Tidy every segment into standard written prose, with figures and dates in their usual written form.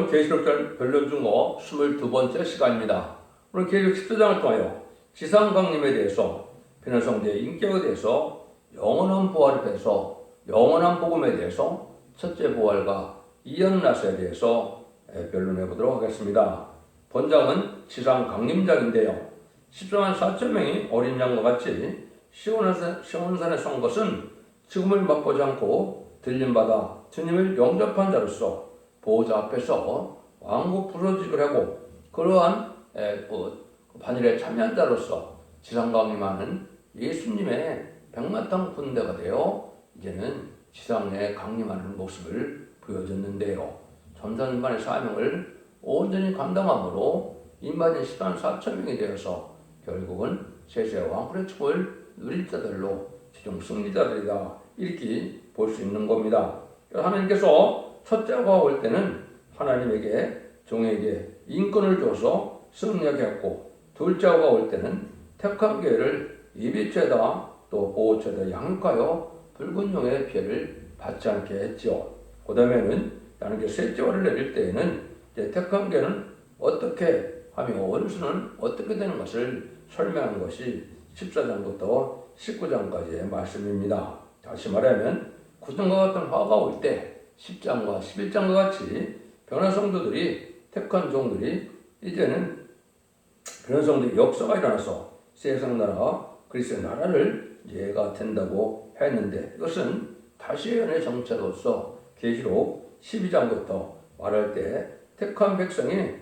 계시록 변론 중어 22번째 시간입니다. 오늘 계시록 14장을 통하여 지상강림에 대해서, 변화성대의 인격에 대해서, 영원한 부활에 대해서, 영원한 복음에 대해서, 첫째 부활과 이연나서에 대해서 변론해 보도록 하겠습니다. 본장은 지상강림장인데요. 14만 4천 명이 어린 양과 같이 시온산에 선 것은 지금을 맛보지 않고 들림받아 주님을 영접한 자로서 보호자 앞에서 왕국 부서지기를 하고 그러한 반일에 참여한 자로서 지상강림하는 예수님의 백마탄 군대가 되어 이제는 지상에 강림하는 모습을 보여줬는데요. 전산반의 사명을 온전히 감당함으로 인반인 14만 4천 명이 되어서 결국은 세세 왕권의 축복을 누릴 자들로 최종 승리자들이다, 이렇게 볼 수 있는 겁니다. 하나님께서 첫째가 올 때는 하나님에게 종에게 인권을 줘서 승리하게 했고, 둘째가 올 때는 택한 교회를 예비죄다 또 보호죄다 양육하여 붉은 용의 피해를 받지 않게 했지요. 그 다음에는 하나님께 셋째화를 내릴 때에는 이제 택한 교회는 어떻게 하며 원수는 어떻게 되는 것을 설명한 것이 14장부터 19장까지의 말씀입니다. 다시 말하면 구전과 같은 화가 올 때 10장과 11장과 같이 변화성도들이, 택한 종들이 이제는 변화성도의 역사가 일어나서 세상 나라, 그리스도의 나라를 예가 된다고 했는데, 이것은 다시 예언의 정체로서 계시록 12장부터 말할 때 택한 백성이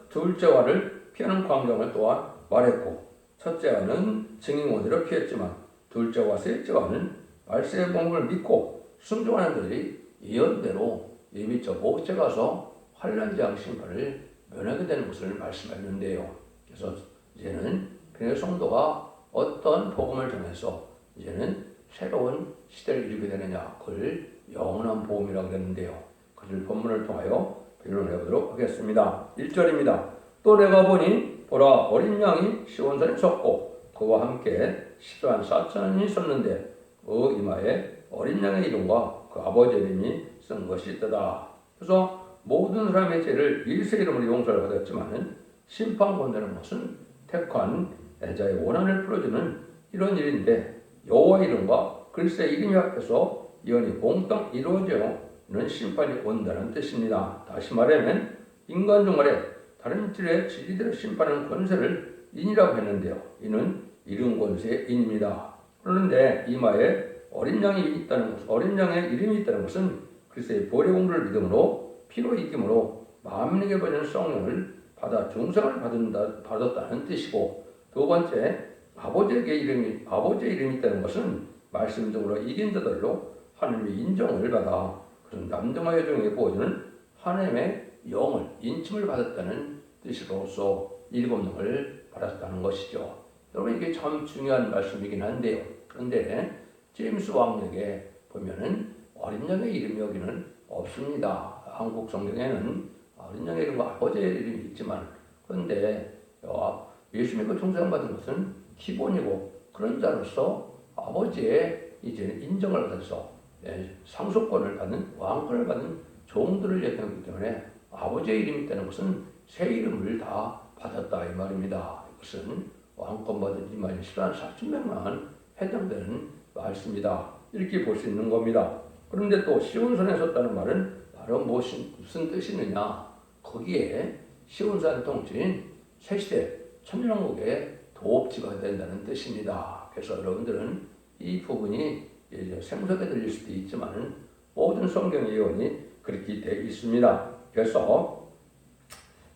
둘째화를 피하는 광경을 또한 말했고, 첫째화는 증인원대로 피했지만 둘째와 셋째화는 말세의 복음을 믿고 순종하는 들이 예언대로 예비처 보호처에 가서 환난장 심판을 면하게 되는 것을 말씀했는데요. 그래서 이제는 변의 성도가 어떤 복음을 통해서 이제는 새로운 시대를 이루게 되느냐, 그걸 영원한 복음이라고 하는데요. 그들 본문을 통하여 변론해 보도록 하겠습니다. 1절입니다. 또 내가 보니 보라, 어린 양이 시온산에 섰고 그와 함께 14만 4천이 섰는데 그 이마에 어린 양의 이름과 그 아버지 이름이 쓴 것이 있다. 그래서 모든 사람의 죄를 일세 이름으로 용서를 받았지만 심판 권되는 것은 택한 자의 원한을 풀어주는 이런 일인데, 여호와 이름과 그리스도의 이름이 앞에서 예언이 몽땅 이루어지는 심판이 온다는 뜻입니다. 다시 말하면 인간 중 말에 다른 질의 진리들을 심판하는 권세를 인이라고 했는데요. 이는 이름 권세의 인입니다. 그런데 이마에 어린 양이 있다는 것, 어린 양의 이름이 있다는 것은 그리스도의 보혈의 공로를 믿음으로 피로 이김으로 만민에게 보내는 성령을 받아 중생을 받았다는 뜻이고, 두 번째, 아버지의 이름이 있다는 것은 말씀적으로 이긴 자들로 하나님의 인정을 받아 그런 남정와 여정에 보여주는 하나님의 영을, 인침을 받았다는 뜻으로서 일곱 영을 받았다는 것이죠. 여러분, 이게 참 중요한 말씀이긴 한데요. 그런데 제임스 왕에게 보면은 어린 양의 이름이 여기는 없습니다. 한국 성경에는 어린 양의 이름과 아버지의 이름이 있지만, 그런데 예수 믿고 중생받은 것은 기본이고, 그런 자로서 아버지의 이제 인정을 받아서 상속권을 받는, 왕권을 받는 종들을 얘기하기 때문에 아버지의 이름이 있다는 것은 새 이름을 다 받았다, 이 말입니다. 이것은 왕권 받은 이만 14만 4천 명만 해당되는 말씀이다, 이렇게 볼 수 있는 겁니다. 그런데 또 시온산에 섰다는 말은 바로 무슨 뜻이느냐? 거기에 시온산 통치인 새시대 천년왕국의 도읍지가 된다는 뜻입니다. 그래서 여러분들은 이 부분이 이제 생소하게 들릴 수도 있지만 모든 성경 예언이 그렇게 되어 있습니다. 그래서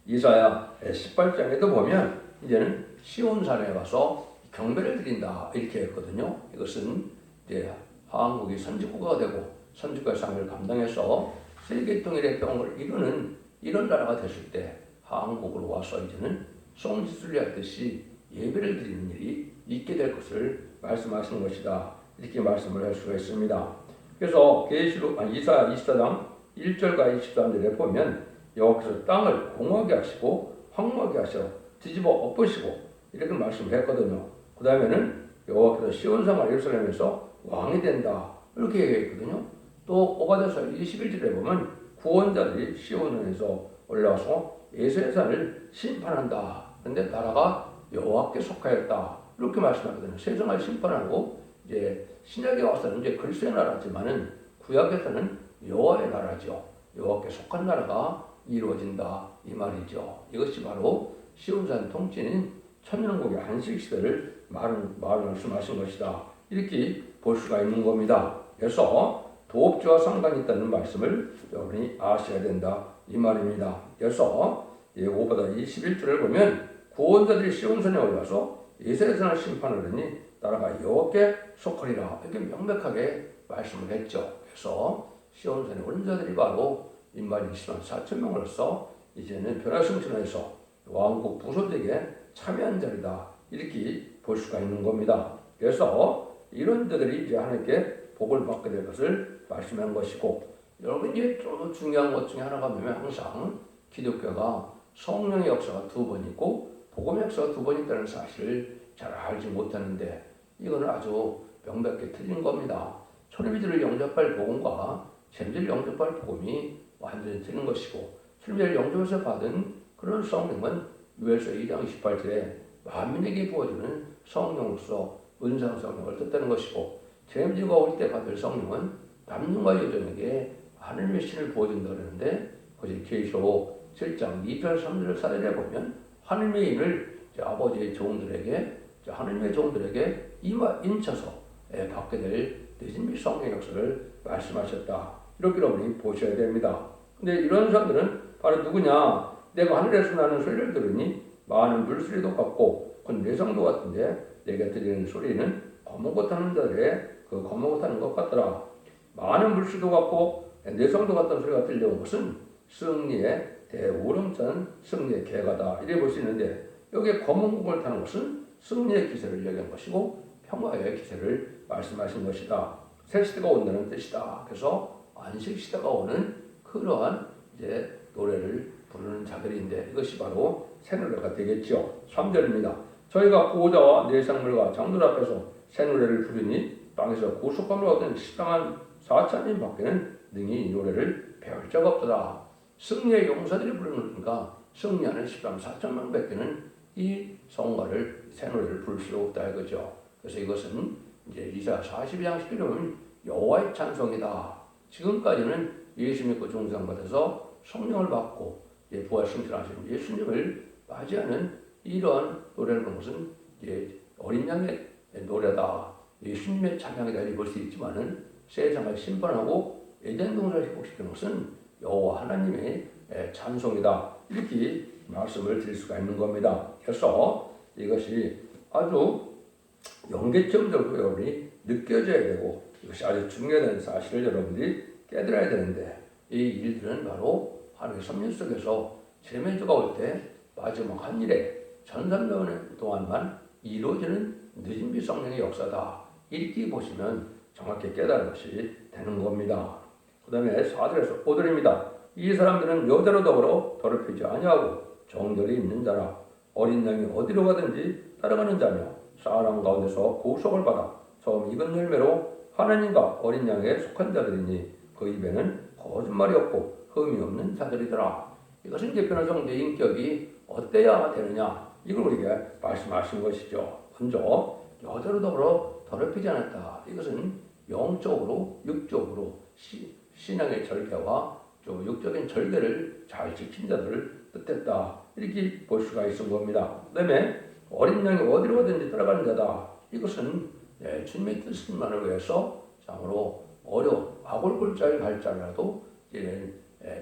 이사야 18장에도 보면 이제는 시온산에 가서 경배를 드린다, 이렇게 했거든요. 이것은 이제 한국이 선지국가가 되고 선지국가의 삶을 감당해서 세계 통일의 병을 이루는 이런 나라가 됐을 때 한국으로 와서 이제는 송지순례 하듯이 예배를 드리는 일이 있게 될 것을 말씀하시는 것이다, 이렇게 말씀을 할 수가 있습니다. 그래서 계시록 이사야 24장 1절과 23절에 보면 여호와께서 땅을 공허하게 하시고 황무하게 하셔 뒤집어 엎으시고 이렇게 말씀을 했거든요. 그 다음에는 여호와께서 시온성과 예루살렘에서 왕이 된다, 이렇게 얘기했거든요. 또 오바댜서 21절에 보면 구원자들이 시온에서 올라와서 에세산을 심판한다. 그런데 나라가 여호와께 속하였다. 이렇게 말씀하거든요. 세상을 심판하고 이제 신약에 와서는 이제 그리스도의 나라지만은 구약에서는 여호와의 나라죠. 여호와께 속한 나라가 이루어진다 이 말이죠. 이것이 바로 시온산 통치인 천년국의 안식 시대를 말씀하신 것이다. 이렇게 볼 수가 있는 겁니다. 그래서 도업주와 상관이 있다는 말씀을 여러분이 아셔야 된다 이 말입니다. 그래서 5보다 21절을 보면 구원자들이 시온산에 올라서 이스라엘을 심판하려니 나라가 여호와께 속하리라 이렇게 명백하게 말씀을 했죠. 그래서 시온산에 오른 자들이 바로 인만 20만 4천 명으로서 이제는 변화승천에서 왕국 부소득에 참여한 자리다 이렇게 볼 수가 있는 겁니다. 그래서 이런 자들이 이제 하나님께 복을 받게 될 것을 말씀한 것이고, 여러분 이제 좀 중요한 것 중에 하나가 뭐냐면 항상 기독교가 성령의 역사가 두 번 있고 복음의 역사가 두 번 있다는 사실을 잘 알지 못하는데 이거는 아주 명백하게 틀린 겁니다. 초림이들을 영접할 복음과 잼들을 영접할 복음이 완전히 틀린 것이고, 초림이들을 영접해서 받은 그런 성령은 요엘서 2장 28절에 만민에게 부어주는 성령으로서 은상 성령을 뜻하는 것이고, 잼들과 올 때 받을 성령은 남녀와 여종에게 하나님의 신을 부어준다 그러는데, 거기 계시록 7장 2절 3절 4절에 보면 하나님의 인을 아버지의 종들에게 하나님의 종들에게 인쳐서 받게 될 늦은 성령 역사를 말씀하셨다. 이렇게 여러분이 보셔야 됩니다. 근데 이런 사람들은 바로 누구냐? 내가 하늘에서 나는 소리를 들으니 많은 물소리도 같고 곧 내성도 같은데 내가 들리는 소리는 거뭇 하는 자들의 그 거뭇 하는 것 같더라. 많은 물소리도 같고 내성도 같은 소리가 들려온 것은 승리의 대우렁찬 승리의 계가다 이래 볼 수 있는데, 여기에 검은 곡을 타는 것은 승리의 기세를 얘기한 것이고 평화의 기세를 말씀하신 것이다. 새 시대가 온다는 뜻이다. 그래서 안식 시대가 오는 그러한 이제 노래를 부르는 자들인데 이것이 바로 새 노래가 되겠죠. 3절입니다. 저희가 보호자와 내상물과 장들 앞에서 새 노래를 부르니 땅에서 구속함을 얻은 시당한 4천인 밖에는 능히 이 노래를 배울 자가 없더라. 승리의 용사들이 부르니까 승리하는 13, 4천 명 밖에는 이 성가를 새 노래를 부를 수 없다 이거죠. 그래서 이것은 이제 이사야 42장 10절에 보면 여호와의 찬송이다. 지금까지는 예수 믿고 중생받아서 성령을 받고 부활 승천하신 예수님을 맞이하는 이러한 노래를 부르는 것은 이제 어린 양의 노래다. 예수님의 찬양이다 이렇게 볼 수 있지만은 세상을 심판하고 에덴 동산을 회복시키는 것은 여호와 하나님의 찬송이다. 이렇게 말씀을 드릴 수가 있는 겁니다. 그래서 이것이 아주 연계점적으로 여러분이 느껴져야 되고 이것이 아주 중요한 사실을 여러분들이 깨달아야 되는데, 이 일들은 바로 하나님의 섭리 속에서 재매주가 올 때 마지막 한 일에 1300년 동안만 이루어지는 늦은 비 성령의 역사다. 이렇게 보시면 정확히 깨달은 것이 되는 겁니다. 그 다음에 4절에서 5절입니다. 이 사람들은 여자로 더불어 더럽히지 아니하고 정결이 있는 자라. 어린 양이 어디로 가든지 따라가는 자며 사람 가운데서 구속을 받아 처음 익은 열매로 하나님과 어린 양에 속한 자들이니 그 입에는 거짓말이 없고 흠이 없는 자들이더라. 이것은 이제 변화성대 인격이 어때야 되느냐, 이걸 우리가 말씀하신 것이죠. 먼저 여자로 더불어 더럽히지 않았다. 이것은 영적으로 육적으로 신앙의 절개와 육적인 절개를 잘 지킨 자들을 뜻했다. 이렇게 볼 수가 있을 겁니다. 그 다음에 어린 양이 어디로 가든지 따라가는 자다. 이것은 주님의 뜻만을 위해서 참으로 어려운 아골골자를 갈지라도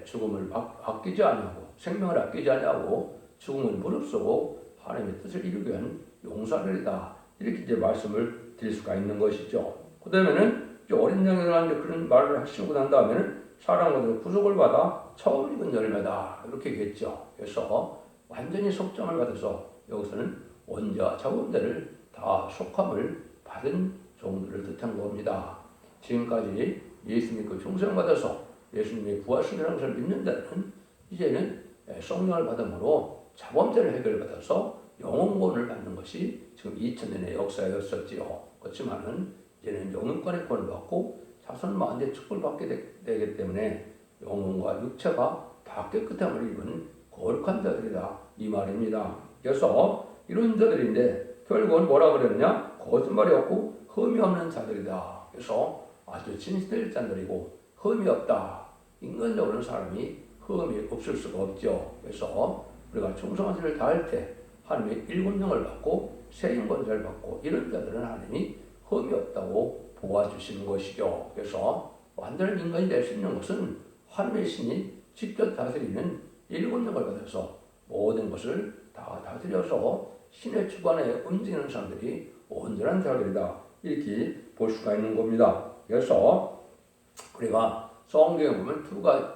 죽음을 아끼지 아니하고 생명을 아끼지 아니하고 죽음을 무릅쓰고 하나님의 뜻을 이루기 위한 용사들이다. 이렇게 이제 말씀을 드릴 수가 있는 것이죠. 그 다음에는 어린 양이라는 그런 말을 하시고 난 다음에는 사람들은 구속을 받아 처음 익은 열매다. 이렇게 얘기했죠. 그래서 완전히 속정을 받아서 여기서는 원자, 자원들을 다 속함을 받은 종들을 뜻한 겁니다. 지금까지 예수 믿고 중생받아서 예수님의 부활승이라는 것을 믿는 자는 이제는 성령을 받음으로 자범죄를 해결받아서 영혼권을 받는 것이 지금 2000년의 역사였었지요. 그렇지만은 이제는 영혼권의 권을 받고 자손 만대 축복을 받게 되기 때문에 영혼과 육체가 다 깨끗함을 입은 거룩한 자들이다 이 말입니다. 그래서 이런 자들인데 결국은 뭐라 그랬느냐? 거짓말이 없고 흠이 없는 자들이다. 그래서 아주 진실된 자들이고 흠이 없다. 인간적으로는 사람이 흠이 없을 수가 없죠. 그래서 우리가 충성한 일을 다할 때 하나님의 일권능을 받고 세인권자를 받고 이런 자들은 하나님이 흠이 없다고 보아주시는 것이죠. 그래서 완전한 인간이 될 수 있는 것은 하나님의 신이 직접 다스리는 일권능을 받아서 모든 것을 다 다스려서 신의 주관에 움직이는 사람들이 온전한 자들이다. 이렇게 볼 수가 있는 겁니다. 그래서 우리가 성경에 보면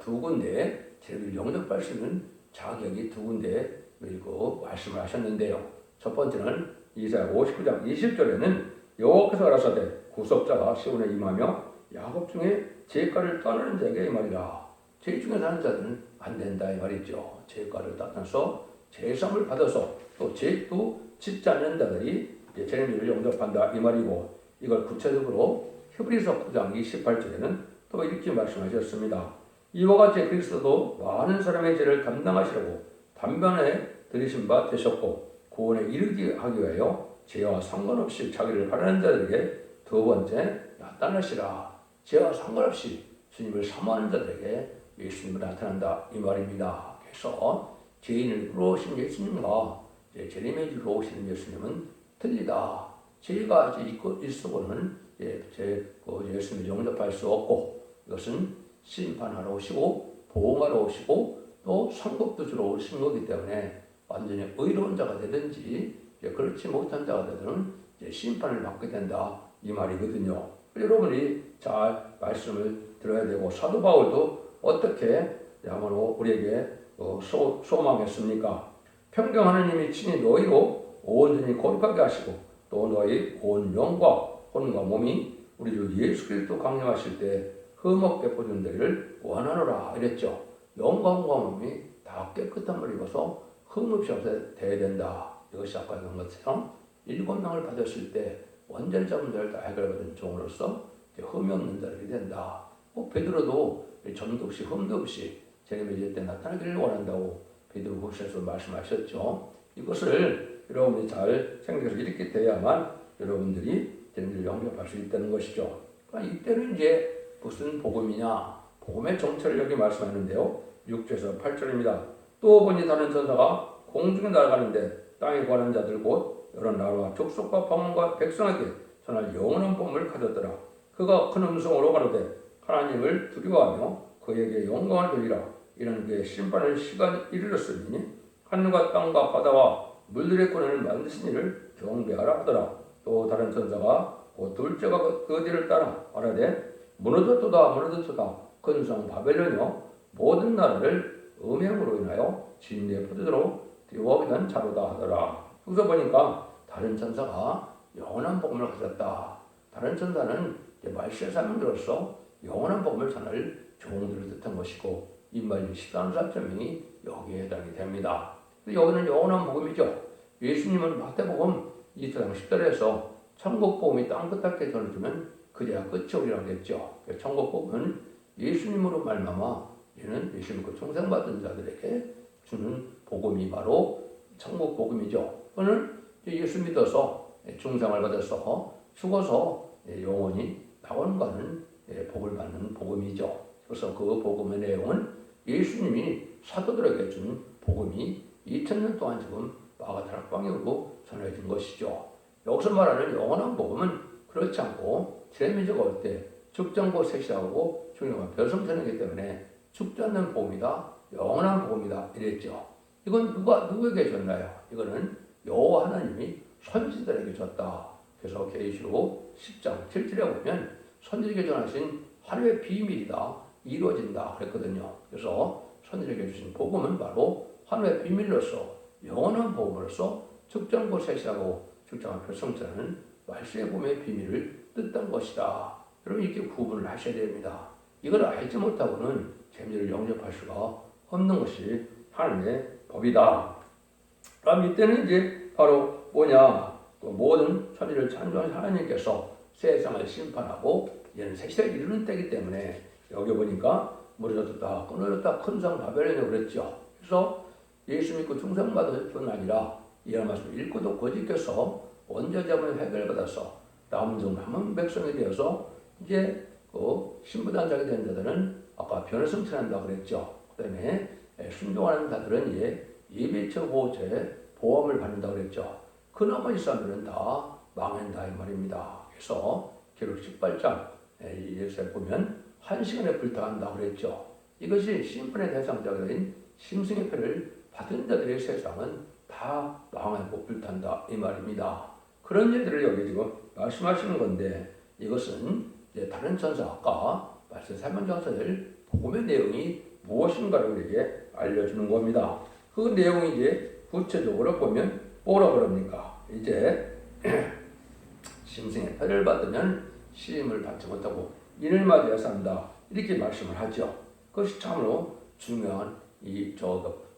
두 군데 죄를 영접할 수 있는 자격이 두 군데 밀고 말씀을 하셨는데요. 첫 번째는 이사야 59장 20절에는 여호와께서 가라사대 구속자가 시온에 임하며 야곱 중에 죄가를 떠나는 자에게 이 말이라. 죄 중에 사는 자들은 안 된다 이 말이죠. 죄가를 떠나서 죄사함을 받아서 또 죄도 짓지 않는 자들이 죄를 영접한다 이 말이고, 이걸 구체적으로 히브리서 9장 28절에는 또 이렇게 말씀하셨습니다. 이와 같이 그리스도도 많은 사람의 죄를 담당하시려고 단번에 들이신 바 되셨고 구원에 이르게 하기 위하여 죄와 상관없이 자기를 바라는 자들에게 두 번째 나타나시라. 죄와 상관없이 주님을 사모하는 자들에게 예수님을 나타난다 이 말입니다. 그래서 죄인을 부러우신 예수님과 죄림의 주로 오시는 예수님은 틀리다. 죄가 있어고는 예수님을 영접할 수 없고, 이것은 심판하러 오시고 보응하러 오시고 또 천국도 주러 오신 거기 때문에 완전히 의로운 자가 되든지 그렇지 못한 자가 되든 심판을 받게 된다 이 말이거든요. 여러분이 잘 말씀을 들어야 되고, 사도 바울도 어떻게 야말로 우리에게 소망했습니까? 평경 하나님이 친히 너희로 온전히 거룩하게 하시고 또 너희 온 영과 혼과 몸이 우리 주 예수 그리스도 강림하실 때 흠없게 보존되기를 원하노라 이랬죠. 영과 혼과 몸이 다 깨끗함을 입어서 흠없이 되어야 된다. 이것이 아까 그런 것처럼 일권능을 받았을 때 완전자 문제를 다 해결받은 종으로서 흠이 없는 자들이 된다. 베드로도 점도 없이 흠도 없이 재림의 일 때 나타나기를 원한다고 베드로후서에서 말씀하셨죠. 이것을 여러분이 잘 생각해서 이렇게 돼야만 여러분들이 재림을 영접할 수 있다는 것이죠. 그러니까 이때는 이제 무슨 복음이냐? 복음의 정체를 여기 말씀하는데요. 6절에서 8절입니다. 또 보니 다른 천사가 공중에 날아가는데 땅에 관한 자들 곧 여러 나라와 족속과 방언과 백성에게 전할 영원한 복음을 가졌더라. 그가 큰 음성으로 가로되 하나님을 두려워하며 그에게 영광을 돌리라. 이는 그의 심판의 시간이 이르렀으니 하늘과 땅과 바다와 물들의 권한을 만드신 이를 경배하라 하더라. 또 다른 천사가 곧 둘째가 그 뒤를 따라 말하되 무너졌도다 무너졌도다 근성 바벨론이여 모든 나라를 음행으로 인하여 진리의 포도주로 띄워오게 된 자로다 하더라. 여기서 보니까 다른 천사가 영원한 복음을 가졌다. 다른 천사는 말세의 사명자로서 영원한 복음을 전할 종들을 뜻한 것이고, 인말 14사점이 여기에 해당이 됩니다. 여기는 영원한 복음이죠. 예수님은 마태복음 2장 10절에서 천국 복음이 땅끝에 전해주면 그제야 끝이 오리라고 했죠. 천국 복음은 예수님으로 말미암아 얘는 예수님 그 총생받은 자들에게 주는 복음이 바로 천국 복음이죠. 그는 예수 믿어서 중생을 받아서 죽어서 영원히 나온 가는 복을 받는 복음이죠. 그래서 그 복음의 내용은 예수님이 사도들에게 준 복음이 2000년 동안 지금 마가다락방향으로 전해진 것이죠. 여기서 말하는 영원한 복음은 그렇지 않고 재미지가 올 때 죽지 않고 셋이하고 중요한 별성천이기 때문에 죽지 않는 복음이다, 영원한 복음이다 이랬죠. 이건 누구에게 줬나요? 이거는 여호와 하나님이 선지자들에게 줬다. 그래서 계시록 10장 7절에 보면 선지자에게 전하신 하나님의 비밀이다, 이루어진다 그랬거든요. 그래서 선지자에게 주신 복음은 바로 하나님의 비밀로서 영원한 복음으로서 죽장고 셋이라고 죽장한 별성자는 말씀의 복음의 비밀을 뜻한 것이다. 여러분 이렇게 구분을 하셔야 됩니다. 이걸 알지 못하고는 재미를 영접할 수가 없는 것이 하나님의 법이다. 그럼 이때는 이제 바로 뭐냐? 모든 천지를 창조한 하나님께서 세상을 심판하고 얘는 새 시대에 이르는 때이기 때문에 여기 보니까 무너졌다, 끊어졌다, 큰 성 바벨론이라고 그랬죠. 그래서 예수 믿고 충성받을 뿐 아니라 이런 말씀을 읽고도 거짓께서 원죄자문을 해결받아서 남은 종 남은 백성이 되어서 이제 그 신부단장이 된 자들은 아까 변을 성취한다고 그랬죠. 그 다음에 순종하는 자들은 예비처 보호죄 보험을 받는다고 그랬죠. 그 나머지 사람들은 다 망한다 이 말입니다. 그래서 기록 18장 예수에 보면 1시간에 불타간다고 그랬죠. 이것이 심판의 대상자가 된 심승의 표를 받은 자들의 세상은 다 망하고 불탄다 이 말입니다. 그런 예들을 여기 지금 말씀하시는 건데 이것은 이제 다른 천사 아까 말씀 3장사절 복음의 내용이 무엇인가를 우리에게 알려주는 겁니다. 그 내용이 이제 구체적으로 보면 뭐라 그럽니까? 이제 심승의 표를 받으면 시임을 받지 못하고 이를 맞이해서 한다 이렇게 말씀을 하죠. 그것이 참으로 중요한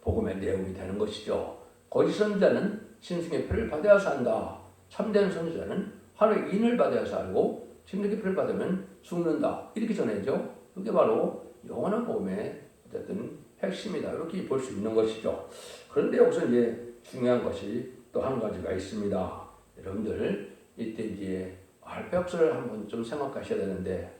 복음의 내용이 되는 것이죠. 거짓 선지자는 심승의 표를 받아야 산다. 참된 선지자는 하루의 인을 받아야 살고 심승의 표를 받으면 죽는다. 이렇게 전해죠. 그게 바로 영원한 복음의 어쨌든 핵심이다. 이렇게 볼 수 있는 것이죠. 그런데 여기서 이제 중요한 것이 또 한 가지가 있습니다. 여러분들 이때 이제 알페역설을 한번 좀 생각하셔야 되는데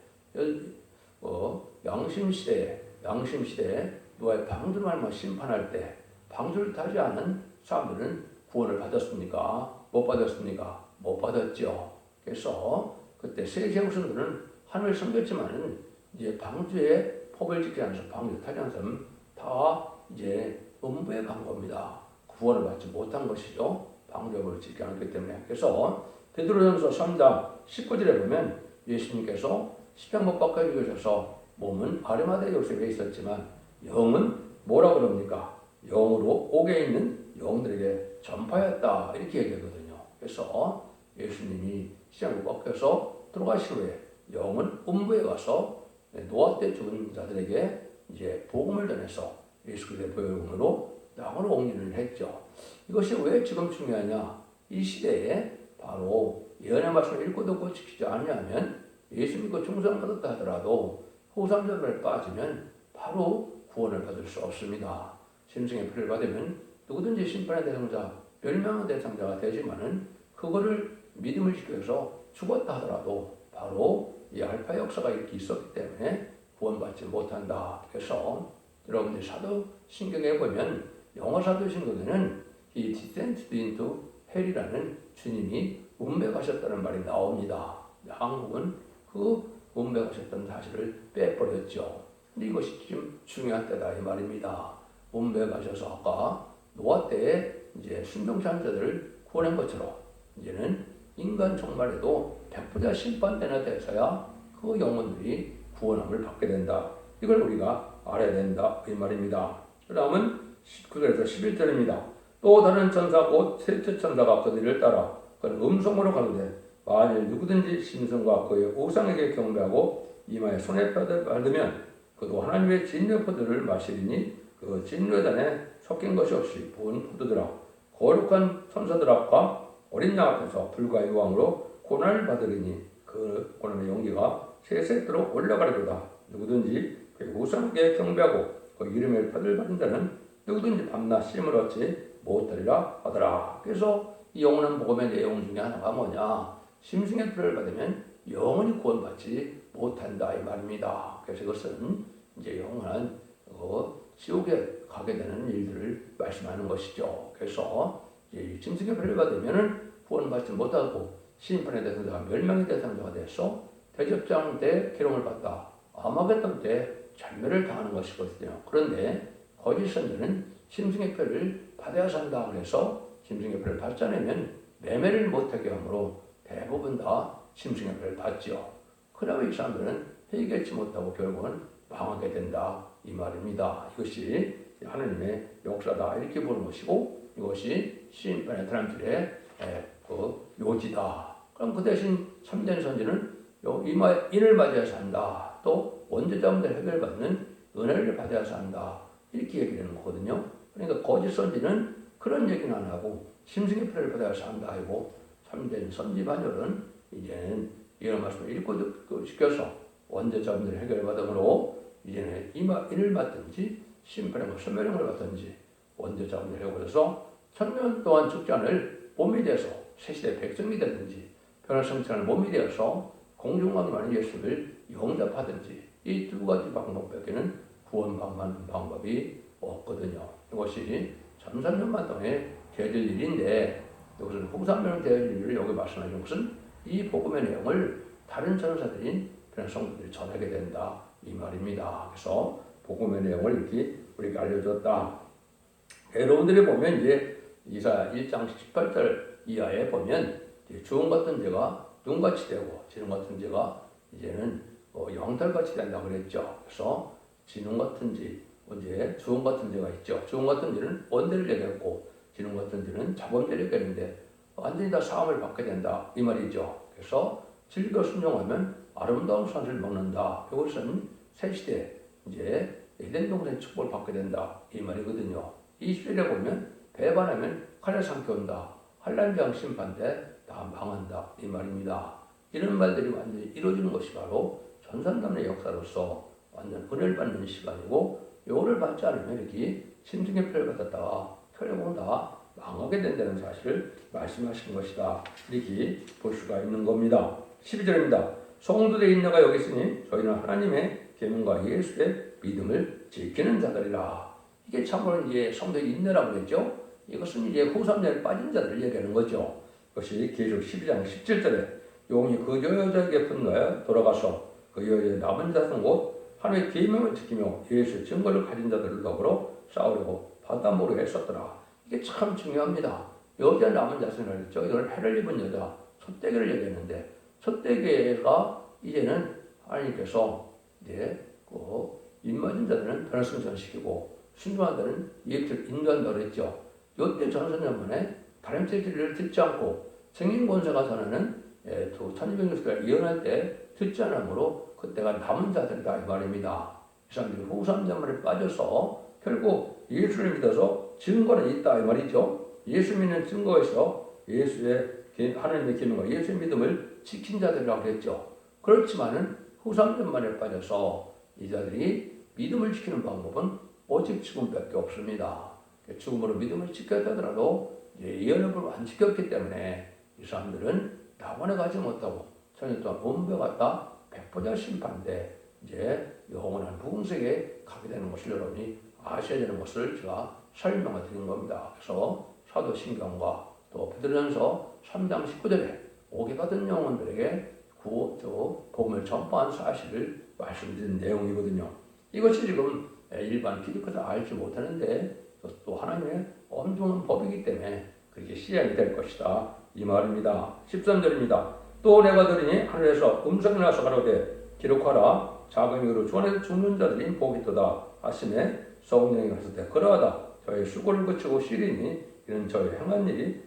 양심시대에 노아의 방주를 심판할 때 방주를 타지 않은 사람들은 구원을 받았습니까? 못 받았습니까? 못 받았죠. 그래서 그때 세 제후손들은 하늘을 섬겼지만은 이제 방주의 법을 지키지 않아서 방주 타지 않은 사람 다 이제 음부에 간 겁니다. 구원을 받지 못한 것이죠. 방주의 법을 지키지 않았기 때문에. 그래서 베드로전서 3장 19절에 보면 예수님께서 십자가 못 박혀 죽으셔서 몸은 아리마대 요셉에 있었지만 영은 뭐라 그럽니까? 영으로 옥에 있는 영들에게 전파했다 이렇게 얘기하거든요. 그래서 예수님이 십자가 못 박혀서 들어가신 후에 영은 음부에 가서 노아 때 죽은 자들에게 이제 복음을 전해서 예수 그리스도의 보혈금으로 땅으로 옮기는 했죠. 이것이 왜 지금 중요하냐? 이 시대에 바로 예언의 말씀을 읽고 듣고 지키지 않으면 예수 믿고 충성받았다 하더라도 후삼자들에 빠지면 바로 구원을 받을 수 없습니다. 심승의 표를 받으면 누구든지 심판의 대상자, 멸망의 대상자가 되지만은 그거를 믿음을 지켜서 죽었다 하더라도 바로 이 알파 역사가 이렇게 있었기 때문에 구원받지 못한다. 그래서 여러분들 사도신경에 보면 영어 사도신경에는 이 descended into hell이라는 주님이 음배 가셨다는 말이 나옵니다. 한국은 그 음배 가셨다는 사실을 빼버렸죠. 근데 이것이 지금 중요한 때다 이 말입니다. 음배 가셔서 아까 노아 때에 이제 순종한 자들을 구원한 것처럼 이제는 인간 종말에도 백부자 심판되는 데서야 그 영혼들이 구원함을 받게 된다. 이걸 우리가 알아야 된다 이 말입니다. 그 다음은 9절에서 11절입니다. 또 다른 천사 곧 셋째 천사가 그들을 따라 그는 음성으로 가로되 만일 누구든지 심성과 그의 우상에게 경배하고 이마에 손에 받으면 그도 하나님의 진료포도를 마시리니 그 진료단에 섞인 것이 없이 부은 포도들아 거룩한 천사들 앞과 어린 양 앞에서 불과 유황으로 고난을 받으리니 그 고난의 용기가 세세토록 올라가리로다. 누구든지 그 우상에게 경배하고 그 이름의 표를 받은 자는 누구든지 밤낮 쉼을 얻지 못하리라 하더라. 그래서 이 영원한 복음의 내용 중에 하나가 뭐냐? 심승의 표를 받으면 영원히 구원받지 못한다 이 말입니다. 그래서 이것은 이제 영원한 지옥에 가게 되는 일들을 말씀하는 것이죠. 그래서 이 심승의 표를 받으면은 구원받지 못하고 심판의 대상자가 멸망의 대상자가 돼서 대접장 때 기름을 받다 아마겟돈 때 절멸을 당하는 것이거든요. 그런데 거짓 선지는 심승의 표를 받아야 산다 그래서 심승의 표를 받지 않으면 매매를 못하게 하므로 대부분 다 심승의 표를 받죠. 그러면 이 사람들은 회개치 못하고 결국은 망하게 된다 이 말입니다. 이것이 하나님의 역사다 이렇게 보는 것이고 이것이 심판의 사람들의 요지다. 그럼 그 대신 참된 선지는 인을 맞아서 한다. 또 원죄자문들 해결받는 은혜를 받아서 한다. 이렇게 얘기하는 거거든요. 그러니까 거짓 선지는 그런 얘기는 안 하고 심승의 표를 받아서 한다 하고 참된 선지 반열은 이제는 이런 말씀을 읽고 듣고 시켜서 원죄자문들 해결받음으로 이제는 인을 받든지 심판의 소멸형을 받든지 원죄 자금을 해버려서 1000년 동안 죽지 않을 몸이 되어서 새시대 백성이 되든지 변화 성취하는 몸이 되어서 공중왕이라는 예수를 영접하든지 이 두 가지 방법밖에는 구원받는 방법이 없거든요. 이것이 1300년 동안에 되어질 일인데 이것은 후삼명 되어질 일을 여기 말씀하신 것은 이 복음의 내용을 다른 전사들인 그런 성도들이 전하게 된다 이 말입니다. 그래서 복음의 내용을 이렇게 우리에게 알려줬다. 여러분들이 보면 이제 이사 1장 18절 이하에 보면 주홍 같은 죄가 눈같이 되고 진홍 같은 죄가 이제는 영털같이 된다고 그랬죠. 그래서 진홍 같은 죄, 이제 주홍 같은 죄가 있죠. 주홍 같은 죄는 원죄를 얘기했고 진홍 같은 죄는 자범죄를 얘기했는데 완전히 다 사함을 받게 된다 이 말이죠. 그래서 즐겨 순종하면 아름다운 산을 먹는다. 이것은 새 시대 이제 에덴 동산의 축복을 받게 된다 이 말이거든요. 20절에 보면 배반하면 칼에 삼켜온다. 환난장 심판대 다 망한다 이 말입니다. 이런 말들이 완전히 이루어지는 것이 바로 전산담의 역사로서 완전 은혜를 받는 시간이고 요를 받지 않으면 이렇게 심승의 표를 받았다가 결국은 다 망하게 된다는 사실을 말씀하신 것이다. 이렇게 볼 수가 있는 겁니다. 12절입니다. 성도들의 인내가 여기 있으니 저희는 하나님의 계명과 예수의 믿음을 지키는 자들이라. 이게 참으로 이제 성도의 인내라고 했죠. 이것은 이제 후삼년에 빠진 자들을 얘기하는 거죠. 그것이 계시록 12장 17절에 용이 그 여자에게 분노하여 돌아가서 그 여자의 남은 자손 곧 하나님의 계명을 지키며 예수의 증거를 가진 자들을 더불어 싸우려고 바다모르게 했었더라. 이게 참 중요합니다. 여자 남은 자손을 했죠. 이걸 해를 입은 여자 솥대기를 얘기했는데 솥대기가 이제는 하나님께서 이제 그 입맞은 자들은 변화승천시키고 순종한 자들은 예수를 인도한다고 했죠. 이때 전선년만에 다른 진리를 듣지 않고 생긴 권세가 전하는 두 천일병교수가 예언할 때 듣지 않으므로 그때가 남은 자들이다 이 말입니다. 이 사람들이 후삼전말에 빠져서 결국 예수를 믿어서 증거는 있다 이 말이죠. 예수 믿는 증거에서 예수의 하나님의 계명과 예수의 믿음을 지킨 자들이라고 했죠. 그렇지만은 후삼전말에 빠져서 이 자들이 믿음을 지키는 방법은 오직 죽음밖에 없습니다. 죽음으로 믿음을 지켰다 하더라도 예언을 안 지켰기 때문에 이 사람들은 낙원에 가지 못하고 천년 동안 몸배 갔다 백보자 심판대 이제 영원한 부흥세계에 가게 되는 것을 여러분이 아셔야 되는 것을 제가 설명을 드린 겁니다. 그래서 사도신경과 또 베드로전서 3장 19절에 오게 받은 영혼들에게 복음을 전파한 사실을 말씀드린 내용이거든요. 이것이 지금 일반 기독교도 알지 못하는데 또 하나님의 엄중한 법이기 때문에 그렇게 시행이 될 것이다 이 말입니다. 13절입니다. 또 내가 들으니 하늘에서 음성이 나서 가로되 기록하라. 작은 이유로 주 안에서 죽는 자들이 복이 있도다 하시매 성령이 가로되 그러하다. 저희 수고를 그치고 쉬리니 이는 저희 행한 일이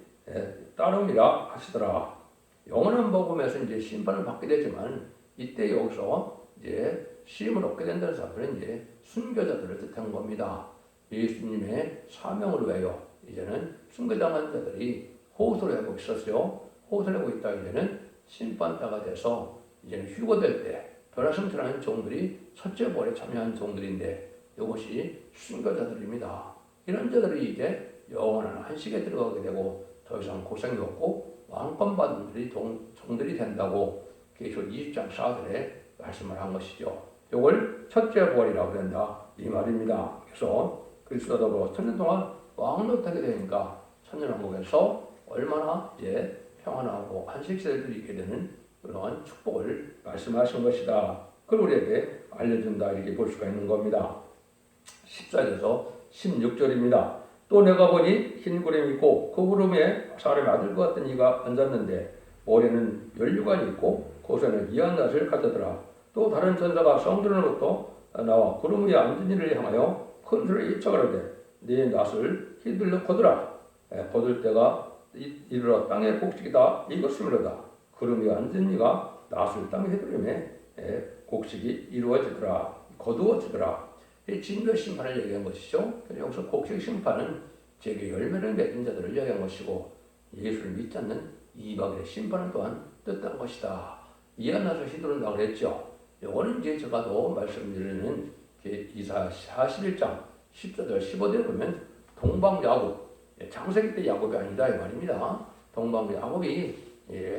따름이라 하시더라. 영원한 복음에서 이제 심판을 받게 되지만 이때 여기서 이제 시임을 얻게 된다는 사람들은 이제 순교자들을 뜻한 겁니다. 예수님의 사명을 위하여 이제는 순교당한 자들이 호소를 하고 있었어요. 호소를 하고 있다 이제는 심판자가 돼서 이제는 휴거될 때 변화승천하는 종들이 첫째 부활에 참여한 종들인데 이것이 순교자들입니다. 이런 자들이 이제 영원한 안식에 들어가게 되고 더 이상 고생이 없고 왕권 받은 종들이 된다고 계시록 20장 4절에 말씀을 한 것이죠. 이걸 첫째 부활이라고 된다 이 말입니다. 그래서 그리스도와 더불어 천년 동안 왕노릇하게 되니까 천년왕국에서 얼마나 이제 평안하고 안식시를 누리게 되는 그러한 축복을 말씀하신 것이다. 그걸 우리에게 알려준다 이렇게 볼 수가 있는 겁니다. 14절에서 16절입니다. 또 내가 보니 흰 구름이 있고 그 구름에 사람의 아들과 같은 이가 앉았는데 머리에는 면류관이 있고 곳에는 이한 낯을 가졌더라. 또 다른 전사가 성들로부터 나와 구름 위에 앉은 이를 향하여 큰 소리로 일쳐가로되 네 낯을 휘둘러 거두라. 거둘 때가 이르러 땅의 곡식이다 이것이므로다. 구름 위에 앉은 이가 낯을 땅에 휘두르매 곡식이 이루어지더라. 거두어지더라. 이 진노 심판을 얘기한 것이죠. 여기서 곡식 심판은 제게 열매를 맺은 자들을 얘기한 것이고 예수를 믿지 않는 이방인의 심판을 또한 뜻한 것이다. 이한 낯을 휘두른다고 그랬죠. 이거는 이제 제가 더 말씀드리는 이사야 41장 14절 15절에 보면 동방야곱, 창세기 때 야곱이 아니다 이 말입니다. 동방야곱이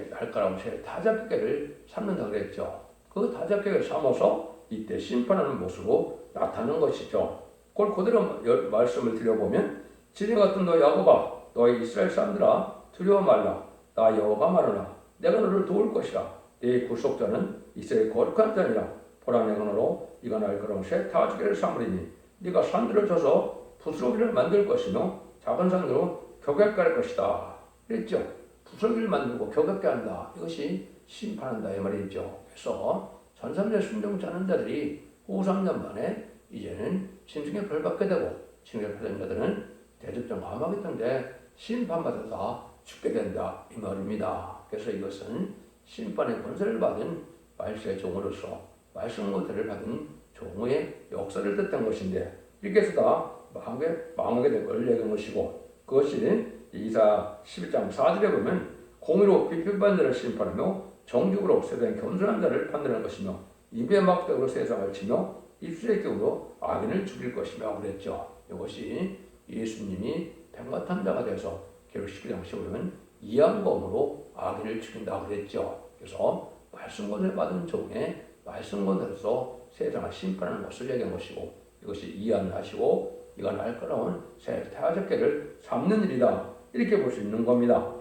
날카로운 새 타작개를 삼는다 그랬죠. 그 타작개를 삼아서 이때 심판하는 모습으로 나타나는 것이죠. 그걸 그대로 말씀을 드려보면 지네 같은 너 야곱아, 너의 이스라엘 사람들아 두려워 말라. 나 여호와가 말하노라. 내가 너를 도울 것이라. 네 구속자는 이스라엘 거룩한 자니라. 보라 내가 너로 이가 날카로운 새 타작개를 삼으리니 네가 산들을 쳐서 부스러기를 만들 것이며 작은 산으로 격약게 할 것이다. 그랬죠. 부스러기를 만들고 격약게 한다. 이것이 심판한다 이 말이죠. 그래서 전삼대 순종치 않은 자들이 후 3년 만에 이제는 짐승의 벌 받게 되고 짐승의 받은 자들은 대접전 감옥에 있던데 심판받아서 죽게 된다 이 말입니다. 그래서 이것은 심판의 권세를 받은 말세의 종으로서 말씀 권세를 받은 종의 역사를 뜻한 것인데 이렇게 해서 다 망하게 된 걸 얘기한 것이고 그것이 이사 11장 4절에 보면 공의로 비필받는 자를 심판하며 정직으로 세상에 겸손한 자를 판단할 것이며 입의 막대으로 세상을 치며 입술의 기으로 악인을 죽일 것이며 그랬죠. 이것이 예수님이 백마탄 자가 돼서 계록 19장 15절은 이양범으로 악인을 죽인다고 그랬죠. 그래서 말씀 권세를 받은 종의 말씀 권세로서 세상을 심판하는 것을 얘기한 것이고 이것이 이해하시고 이가 날카로운 새 타작개를 삼는 일이다. 이렇게 볼 수 있는 겁니다.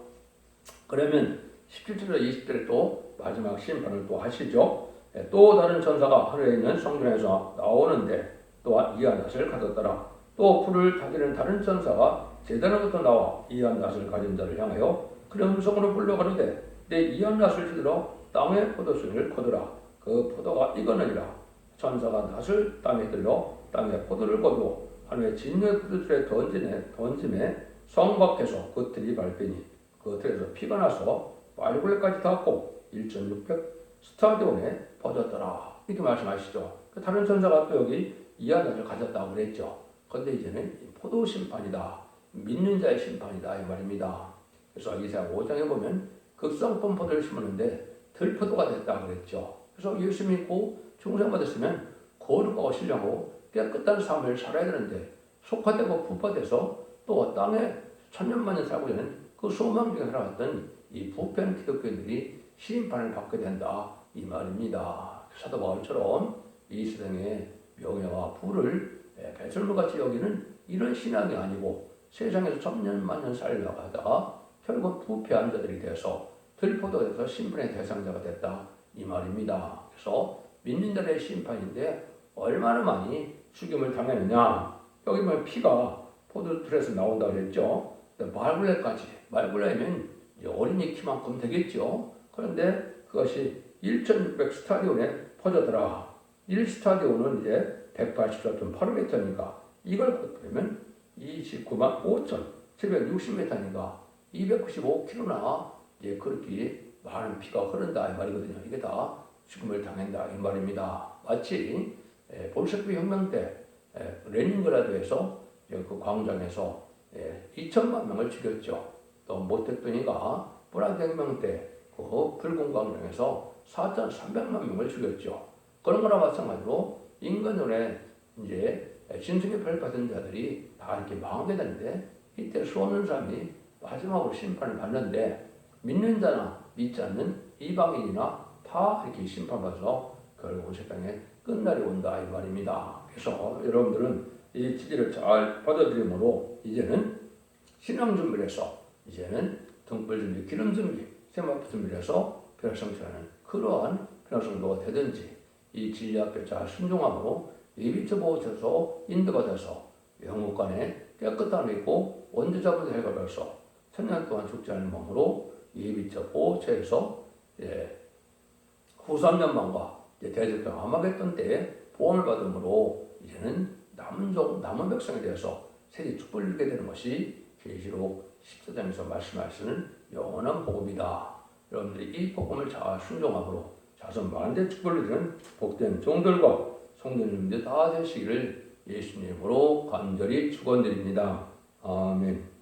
그러면 17절에서 20절에 또 마지막 심판을 또 하시죠. 또 다른 천사가 하늘에 있는 성전에서 나오는데 또한 이한 낫을 가졌더라. 또 불을 타기는 다른 천사가 제단으로부터 나와 이한 낫을 가진 자를 향하여 그런 음성으로 불러가로되 내 이한 낫을 휘둘러 땅의 포도순을 거두라. 그 포도가 익었느니라. 천사가 낫을 땅에 들러 땅에 포도를 거두어 하늘의 진노의 포도틀에 던짐에 성 밖에서 그 틀이 밟히니 그 틀에서 피가 나서 말굴레까지 닿고 1600 스타디온에 퍼졌더라. 이렇게 말씀하시죠. 다른 천사가 또 여기 이하나를 가졌다고 그랬죠. 그런데 이제는 포도 심판이다. 믿는 자의 심판이다. 이 말입니다. 그래서 이사야 5장에 보면 극성품 포도를 심었는데 들포도가 됐다고 그랬죠. 그래서 예수 믿고 중생받았으면 거룩하고 신령하고 깨끗한 삶을 살아야 되는데 속화되고 부패돼서 또 땅에 천년만년 살고 있는 그 소망 중에 살아왔던 이 부패한 기독교인들이 심판을 받게 된다 이 말입니다. 사도 바울처럼 이 세상의 명예와 부를 배설물같이 여기는 이런 신앙이 아니고 세상에서 천년만년 살려가다가 결국 부패한 자들이 돼서 들포도가 돼서 심판의 대상자가 됐다 이 말입니다. 그래서 믿는 자들의 심판인데 얼마나 많이 죽임을 당했느냐. 여기 보면 피가 포도틀에서 나온다고 그랬죠. 말굴레면 어린이 키만큼 되겠죠. 그런데 그것이 1600 스타디온에 퍼졌더라. 1스타디온은 이제 184.8m니까 이걸 보면 29만 5,760m니까 295km나 이제 그렇게 많은 피가 흐른다 이 말이거든요. 이게 다 죽음을 당한다 이 말입니다. 마치 볼셰비크 혁명 때 레닌그라드에서 그 광장에서 2천만 명을 죽였죠. 또 모택도니가 프랑스 혁명 때 그 붉은 광장에서 4,300만 명을 죽였죠. 그런 거나 마찬가지로 인간존에 이제 짐승의 벌 받은 자들이 다 이렇게 망하게 되는데 이때 수없는 사람이 마지막으로 심판을 받는데 믿는 자나 믿지 않는 이방인이나 다 이렇게 심판받아서 결국 세상에 끝날이 온다 이 말입니다. 그래서 여러분들은 이 지지를 잘 받아들임으로 이제는 신앙 준비를 해서 이제는 등불 준비, 기름 준비, 세마포 준비를 해서 별성처하는 그러한 별성도가 되든지 이 진리 앞에 잘 순종함으로 예비처 보호처에서 인도받아서 영국간에 깨끗함이 있고 원죄자부터 해결해서 천년 동안 죽지 않은 몸으로 예비처 보호처에서 후 3년만과 대적병 암하겠던 때에 보험을 받음으로 이제는 남은 백성에 대해서 세계 축복을 누리게 되는 것이 계시록 14장에서 말씀하시는 영원한 복음이다. 여러분들이 이 복음을 잘 순종함으로 자손 만대 축복을 누리는 복된 종들과 성도님들 다 되시기를 예수님으로 간절히 축원드립니다. 아멘.